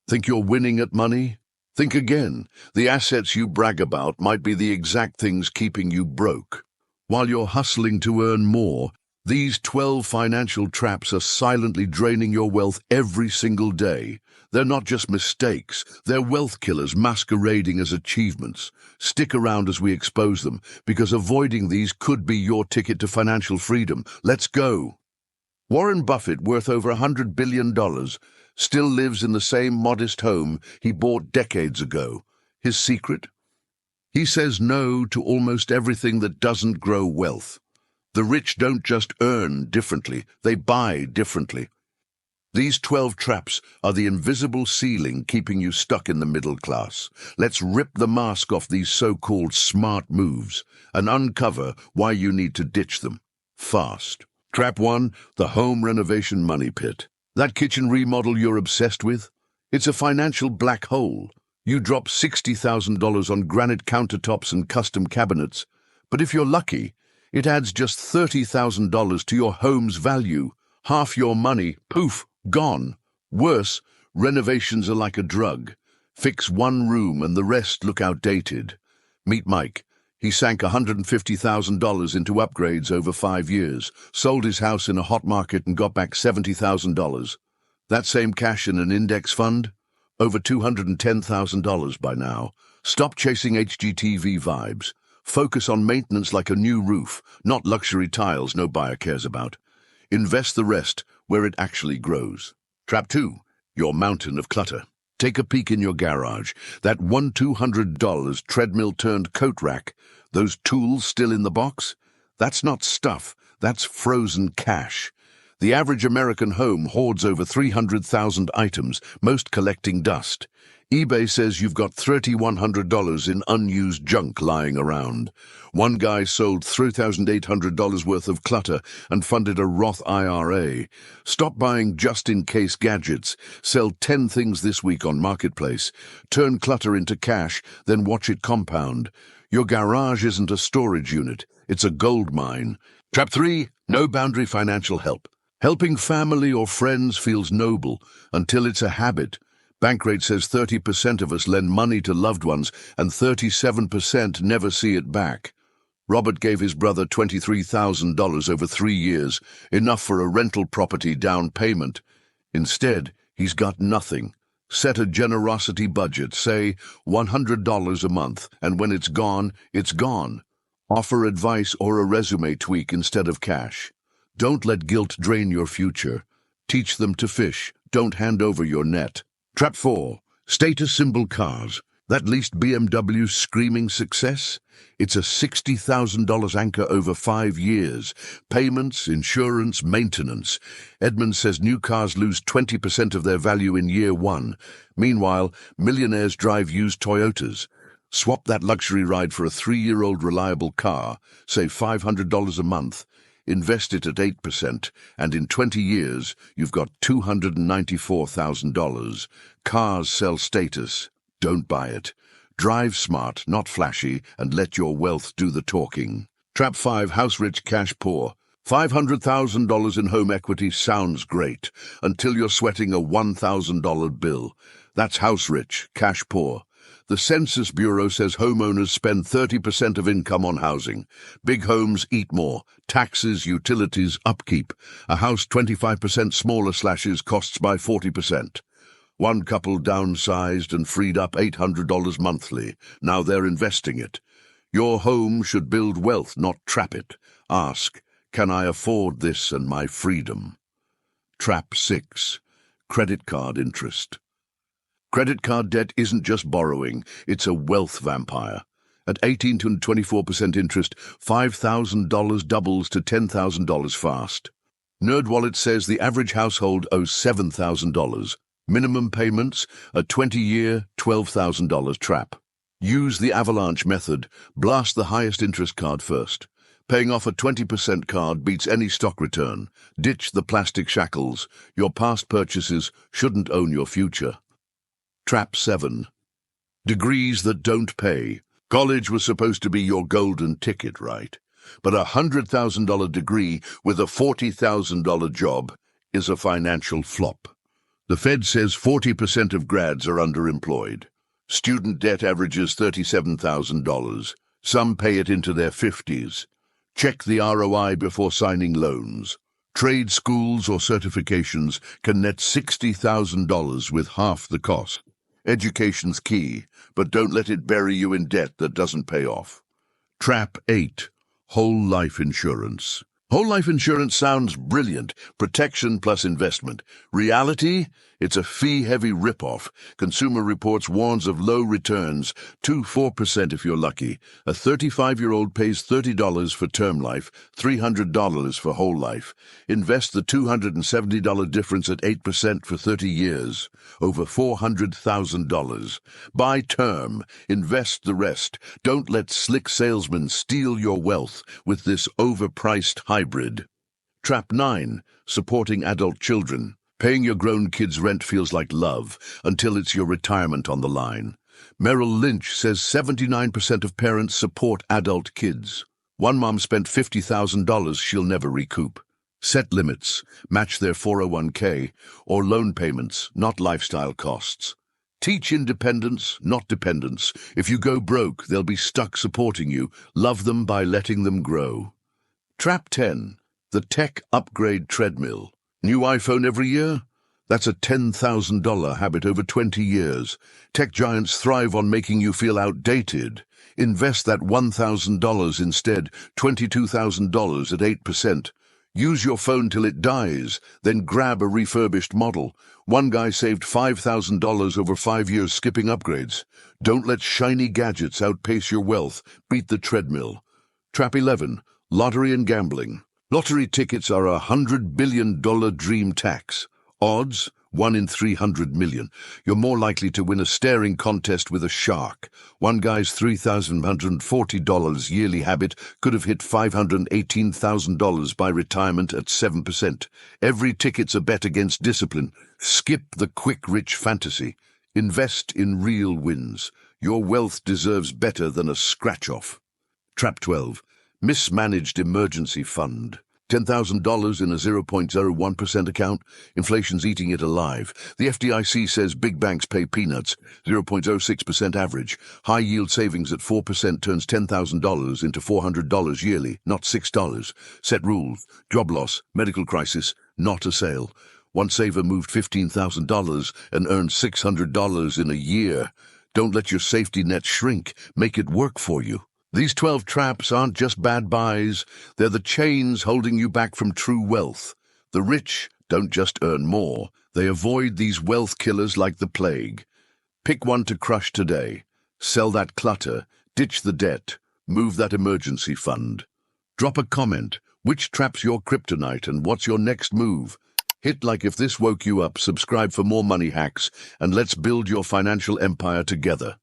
Think you're winning at money? Think again. The assets you brag about might be the exact things keeping you broke. While you're hustling to earn more, these 12 financial traps are silently draining your wealth every single day. They're not just mistakes, they're wealth killers masquerading as achievements. Stick around as we expose them, because avoiding these could be your ticket to financial freedom. Let's go. Warren Buffett, worth over $100 billion, still lives in the same modest home he bought decades ago. His secret? He says no to almost everything that doesn't grow wealth. The rich don't just earn differently, they buy differently. These 12 traps are the invisible ceiling keeping you stuck in the middle class. Let's rip the mask off these so-called smart moves and uncover why you need to ditch them fast. Trap 1, the home renovation money pit. That kitchen remodel you're obsessed with? It's a financial black hole. You drop $60,000 on granite countertops and custom cabinets, but if you're lucky, it adds just $30,000 to your home's value. Half your money, poof, gone. Worse, renovations are like a drug. Fix one room and the rest look outdated. Meet Mike. He sank $150,000 into upgrades over 5 years, sold his house in a hot market and got back $70,000. That same cash in an index fund? Over $210,000 by now. Stop chasing HGTV vibes. Focus on maintenance like a new roof, not luxury tiles no buyer cares about. Invest the rest where it actually grows. Trap 2, your mountain of clutter. Take a peek in your garage. That $200 treadmill turned coat rack. Those tools still in the box? That's not stuff, that's frozen cash. The average American home hoards over 300,000 items, most collecting dust. eBay says you've got $3,100 in unused junk lying around. One guy sold $3,800 worth of clutter and funded a Roth IRA. Stop buying just-in-case gadgets. Sell 10 things this week on Marketplace. Turn clutter into cash, then watch it compound. Your garage isn't a storage unit, it's a gold mine. Trap 3, no boundary financial help. Helping family or friends feels noble until it's a habit. Bankrate says 30% of us lend money to loved ones and 37% never see it back. Robert gave his brother $23,000 over 3 years, enough for a rental property down payment. Instead, he's got nothing. Set a generosity budget, say $100 a month, and when it's gone, it's gone. Offer advice or a resume tweak instead of cash. Don't let guilt drain your future. Teach them to fish. Don't hand over your net. Trap 4. Status symbol cars. That leased BMW screaming success? It's a $60,000 anchor over 5 years. Payments, insurance, maintenance. Edmund says new cars lose 20% of their value in year 1. Meanwhile, millionaires drive used Toyotas. Swap that luxury ride for a 3-year-old reliable car. Save $500 a month. Invest it at 8%, and in 20 years, you've got $294,000. Cars sell status. Don't buy it. Drive smart, not flashy, and let your wealth do the talking. Trap 5, house rich, cash poor. $500,000 in home equity sounds great, until you're sweating a $1,000 bill. That's house rich, cash poor. The Census Bureau says homeowners spend 30% of income on housing. Big homes eat more. Taxes, utilities, upkeep. A house 25% smaller slashes costs by 40%. One couple downsized and freed up $800 monthly. Now they're investing it. Your home should build wealth, not trap it. Ask, can I afford this and my freedom? Trap 6. Credit card interest. Credit card debt isn't just borrowing, it's a wealth vampire. At 18 to 24% interest, $5,000 doubles to $10,000 fast. NerdWallet says the average household owes $7,000. Minimum payments, a 20-year, $12,000 trap. Use the avalanche method. Blast the highest interest card first. Paying off a 20% card beats any stock return. Ditch the plastic shackles. Your past purchases shouldn't own your future. Trap 7. Degrees that don't pay. College was supposed to be your golden ticket, right? But a $100,000 degree with a $40,000 job is a financial flop. The Fed says 40% of grads are underemployed. Student debt averages $37,000. Some pay it into their 50s. Check the ROI before signing loans. Trade schools or certifications can net $60,000 with half the cost. Education's key, but don't let it bury you in debt that doesn't pay off. Trap 8. Whole life insurance. Whole life insurance sounds brilliant. Protection plus investment. Reality? It's a fee-heavy ripoff. Consumer Reports warns of low returns, 2-4% if you're lucky. A 35-year-old pays $30 for term life, $300 for whole life. Invest the $270 difference at 8% for 30 years, over $400,000. Buy term, invest the rest. Don't let slick salesmen steal your wealth with this overpriced hybrid. Trap 9. Supporting adult children. Paying your grown kids' rent feels like love until it's your retirement on the line. Merrill Lynch says 79% of parents support adult kids. One mom spent $50,000 she'll never recoup. Set limits, match their 401k, or loan payments, not lifestyle costs. Teach independence, not dependence. If you go broke, they'll be stuck supporting you. Love them by letting them grow. Trap 10. The tech upgrade treadmill. New iPhone every year? That's a $10,000 habit over 20 years. Tech giants thrive on making you feel outdated. Invest that $1,000 instead, $22,000 at 8%. Use your phone till it dies, then grab a refurbished model. One guy saved $5,000 over 5 years skipping upgrades. Don't let shiny gadgets outpace your wealth. Beat the treadmill. Trap 11. Lottery and gambling. Lottery tickets are a $100 billion dream tax. Odds, 1 in 300 million. You're more likely to win a staring contest with a shark. One guy's $3,140 yearly habit could have hit $518,000 by retirement at 7%. Every ticket's a bet against discipline. Skip the quick rich fantasy. Invest in real wins. Your wealth deserves better than a scratch-off. Trap 12. Mismanaged emergency fund. $10,000 in a 0.01% account. Inflation's eating it alive. The FDIC says big banks pay peanuts, 0.06% average. High-yield savings at 4% turns $10,000 into $400 yearly, not $6. Set rules. Job loss, medical crisis, not a sale. One saver moved $15,000 and earned $600 in a year. Don't let your safety net shrink. Make it work for you. These 12 traps aren't just bad buys, they're the chains holding you back from true wealth. The rich don't just earn more, they avoid these wealth killers like the plague. Pick one to crush today. Sell that clutter, ditch the debt, move that emergency fund. Drop a comment. Which trap's your kryptonite and what's your next move? Hit like if this woke you up, subscribe for more money hacks, and let's build your financial empire together.